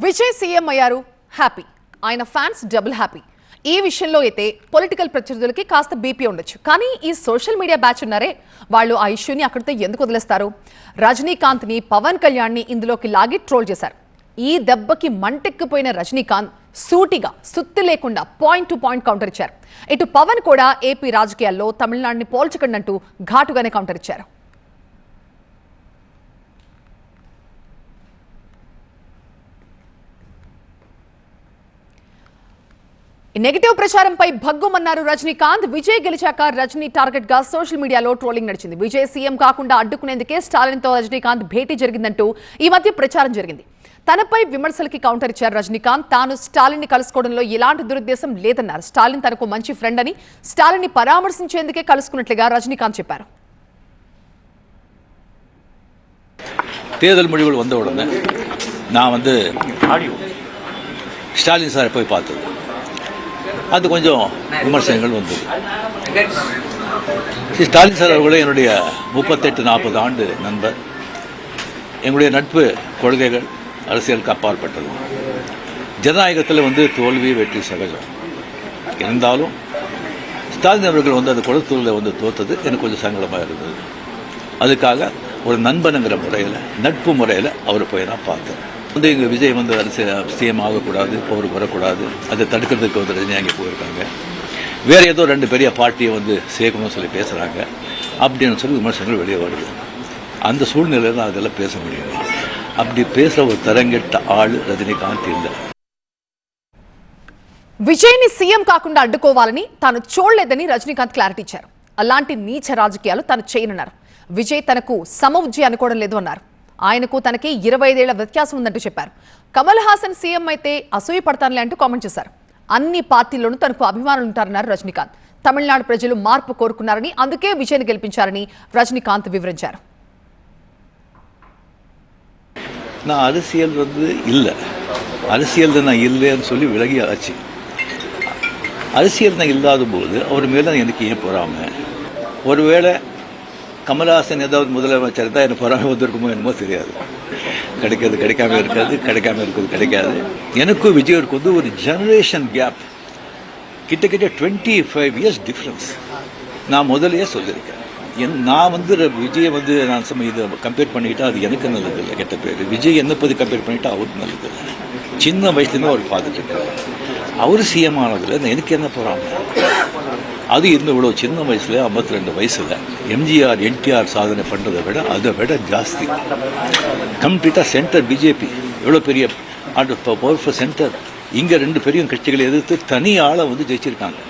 Vijay CM అయ్యారు, happy. ఆయన fans double happy. ఈ విషయంలో అయితే పొలిటికల్ ప్రత్యర్థులకి కాస్త బీపీ ఉండొచ్చు. కానీ ఈ సోషల్ మీడియా బ్యాచ్ ఉన్నారే, వాళ్ళు ఆ ఇష్యూని అక్కడితో ఎందుకు వదిలేస్తారు? రజనీకాంత్ని, పవన్ కళ్యాణ్ని ఇందులోకి లాగి ట్రోల్ చేశారు. ఈ దెబ్బకి మంటెక్కిపోయిన రజనీకాంత్ సూటిగా సుత్తి లేకుండా పాయింట్ టు పాయింట్ కౌంటర్ ఇచ్చారు. ఇటు పవన్ కూడా ఏపీ రాజకీయాల్లో తమిళనాడుని పోల్చకండంటూ ఘాటుగానే కౌంటర్ ఇచ్చారు. నెగటివ్ ప్రచారంపై భగ్గుమన్నారు రజనీకాంత్. విజయ్ గెలిచాక రజనీ టార్గెట్ గా సోషల్ మీడియాలో ట్రోలింగ్ నడిచింది. విజయ్ సీఎం కాకుండా అడ్డుకునేందుకే స్టాలిన్ తో రజనీకాంత్ భేటీ జరిగిందంటూ ఈ మధ్య ప్రచారం జరిగింది. తనపై విమర్శలకి కౌంటర్ ఇచ్చారు రజనీకాంత్. తాను స్టాలిన్ ని కలుసుకోవడంలో ఎలాంటి దురుద్దేశం లేదన్నారు. స్టాలిన్ తనకు మంచి ఫ్రెండ్ అని, స్టాలిన్ ని పరామర్శించేందుకే కలుసుకున్నట్లుగా రజనీకాంత్ చెప్పారు. தேர்தல் முடிவுகள் வந்த உடனே நான் ஸ்டாலின் சாரை போய் பார்த்தது. அது கொஞ்சம் விமர்சனங்கள் வந்தது. ஸ்டாலின் சார் அவர்களே என்னுடைய 38-40 ஆண்டு நண்பர். எங்களுடைய நட்பு கொள்கைகள் அரசியலுக்கு அப்பாற்பட்டது. ஜனநாயகத்தில் தோல்வி வெற்றி சகஜம். இருந்தாலும் ஸ்டாலின் அவர்கள் அந்த குளத்தூரில் தோத்தது எனக்கு கொஞ்சம் சங்கடமாக இருந்தது. அதுக்காக ஒரு நண்பனுங்கிற முறையில், நட்பு முறையில் அவரை போய் நான் பார்த்தேன். எங்கள் விஜய் சிஎம் ஆகக்கூடாது, பவருக்கு வரக்கூடாது, அதை தடுக்கிறதுக்கு ரஜினி அங்கே போயிருக்காங்க. வேறு ஏதோ 2 பெரிய பார்ட்டியை சேர்க்கணும்னு சொல்லி பேசுகிறாங்க அப்படின்னு சொல்லி விமர்சனங்கள் வெளியே வருது. அந்த சூழ்நிலையில் நான் அதெல்லாம் பேச முடியும். அப்படி பேசுகிற ஒரு தரங்கெட்ட ஆள் ரஜினிகாந்த் இல்லை. విజయ్ని సీఎం కాకుండా అడ్డుకోవాలని తాను చూడలేదని రజనీకాంత్ క్లారిటీ ఇచ్చారు. అలాంటి నీచ రాజకీయాలు తాను చేయనన్నారు. విజయ్ తనకు సమవుజ్జి అనుకోవడం లేదు అన్నారు. ఆయనకు తనకి 25 ఏళ్ల వ్యత్యాసం ఉందంటూ చెప్పారు. కమల్ హాసన్ సీఎం అయితే అసూయ పడతానులే అంటూ కామెంట్ చేశారు. అన్ని పార్టీల్లోనూ తనకు అభిమానులు ఉంటారన్నారు రజనీకాంత్. తమిళనాడు ప్రజలు మార్పు కోరుకున్నారని, అందుకే విజయ్ని గెలిపించారని రజనీకాంత్ వివరించారు. நான் அரசியல் இல்லை, அரசியல் நான் இல்லைன்னு சொல்லி விலகி ஆச்சு. அரசியல் நான் இல்லாத போது அவர் மேலே எனக்கு ஏன் பொறாமை? ஒருவேளை கமல்ஹாசன் ஏதாவது முதலமைச்சர் தான் எனக்கு பொறாமை வந்திருக்குமோ என்னமோ தெரியாது. கிடைக்காது கிடைக்காம இருக்காது, கிடைக்காம இருக்கிறது கிடைக்காது. எனக்கும் விஜய்க்கு ஒரு ஜெனரேஷன் கேப், கிட்டத்தட்ட 25 இயர்ஸ் டிஃப்ரென்ஸ். நான் முதலையே சொல்லியிருக்கேன். நான் விஜயை நான் இதை கம்பேர் பண்ணிக்கிட்டா அது எனக்கு நல்லது இல்லை, கெட்ட பேர். விஜய் என்னை பற்றி கம்பேர் பண்ணிட்டா அவருக்கு நல்லது இல்லை. சின்ன வயசுலேருந்து அவர் பார்த்துட்டு இருக்காரு. அவர் சிஎம் ஆனதில் எனக்கு என்ன போகிறாங்க? அது இவ்வளோ சின்ன வயசில் 52 வயசில் எம்ஜிஆர் என்டிஆர் சாதனை பண்ணுறதை விட அதை விட ஜாஸ்தி. கம்ப்ளீட்டாக சென்டர் பிஜேபி எவ்வளோ பெரிய பவர்ஃபுல் சென்டர். இங்கே 2 பெரிய கட்சிகளை எதிர்த்து தனி ஆளை ஜெயிச்சிருக்காங்க.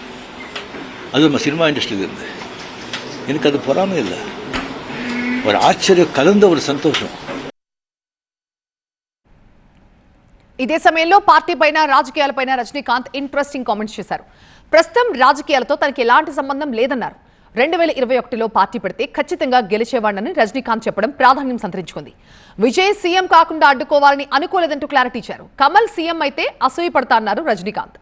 அது நம்ம சினிமா இண்டஸ்ட்ரியில் இருந்து. எனக்கு அது பொறாமை இல்லை, ஒரு ஆச்சரியம் கலந்த ஒரு சந்தோஷம். ఇదే సమయంలో పార్టీ పైన, రాజకీయాలపైన రజనీకాంత్ ఇంట్రెస్టింగ్ కామెంట్స్ చేశారు. ప్రస్తుతం రాజకీయాలతో తనకి ఎలాంటి సంబంధం లేదన్నారు. 2021లో పార్టీ పెడితే ఖచ్చితంగా గెలిచేవాడని రజనీకాంత్ చెప్పడం ప్రాధాన్యం సంతరించుకుంది. విజయ్ సీఎం కాకుండా అడ్డుకోవాలని అనుకోలేదంటూ క్లారిటీ ఇచ్చారు. కమల్ సీఎం అయితే అసూయ పడతా అన్నారు రజనీకాంత్.